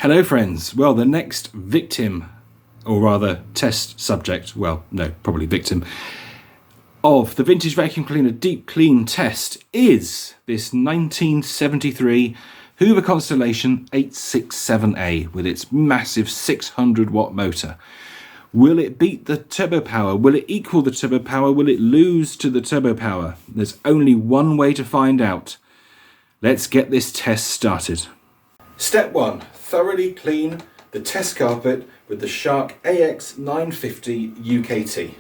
Hello friends, well the next victim, or rather test subject, well no, probably victim, of the vintage vacuum cleaner deep clean test is this 1973 Hoover Constellation 867A with its massive 600 watt motor. Will it beat the turbo power? Will it equal the turbo power? Will it lose to the turbo power? There's only one way to find out. Let's get this test started. Step 1. Thoroughly clean the test carpet with the Shark AX950 UKT.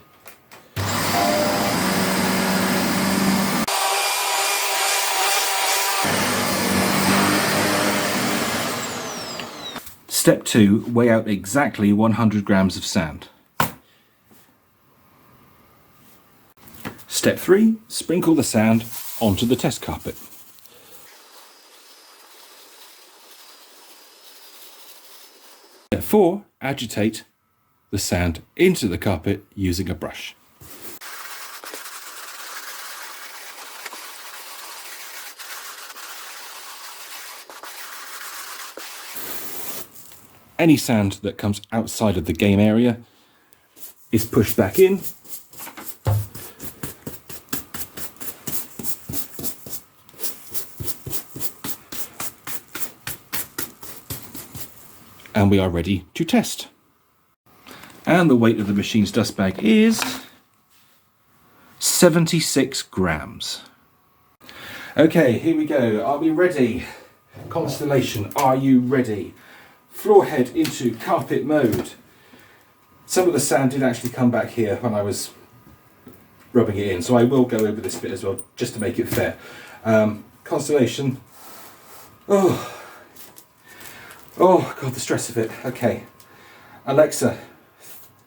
Step 2. Weigh out exactly 100 grams of sand. Step 3. Sprinkle the sand onto the test carpet. Step 4. Agitate the sand into the carpet using a brush. Any sand that comes outside of the game area is pushed back in. And we are ready to test. And the weight of the machine's dust bag is 76 grams. Okay, here we go. Are we ready? Constellation, are you ready? Floor head into carpet mode. Some of the sand did actually come back here when I was rubbing it in, so I will go over this bit as well, just to make it fair. Constellation. Oh God, the stress of it. Okay. Alexa,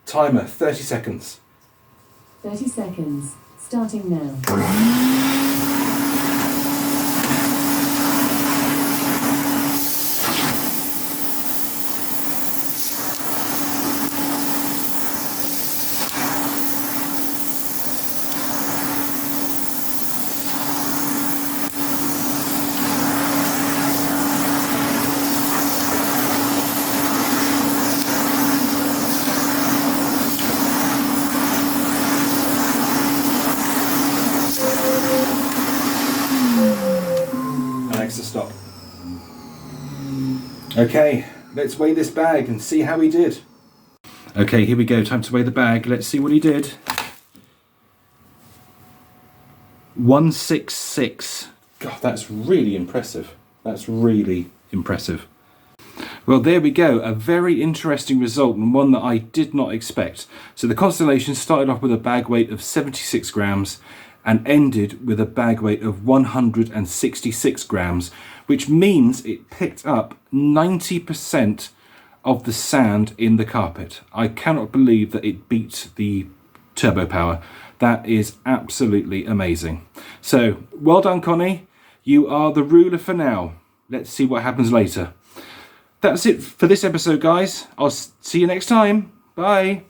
timer, 30 seconds. 30 seconds, starting now. Alexa, stop. Okay, let's weigh this bag and see how he did. Okay, here we go. Time to weigh the bag. Let's see what he did. 166. God, that's really impressive. That's really impressive. Well, there we go. A very interesting result and one that I did not expect. So the Constellation started off with a bag weight of 76 grams and ended with a bag weight of 166 grams, which means it picked up 90% of the sand in the carpet. I cannot believe that it beat the turbo power. That is absolutely amazing. So, well done, Connie. You are the ruler for now. Let's see what happens later. That's it for this episode, guys. I'll see you next time. Bye.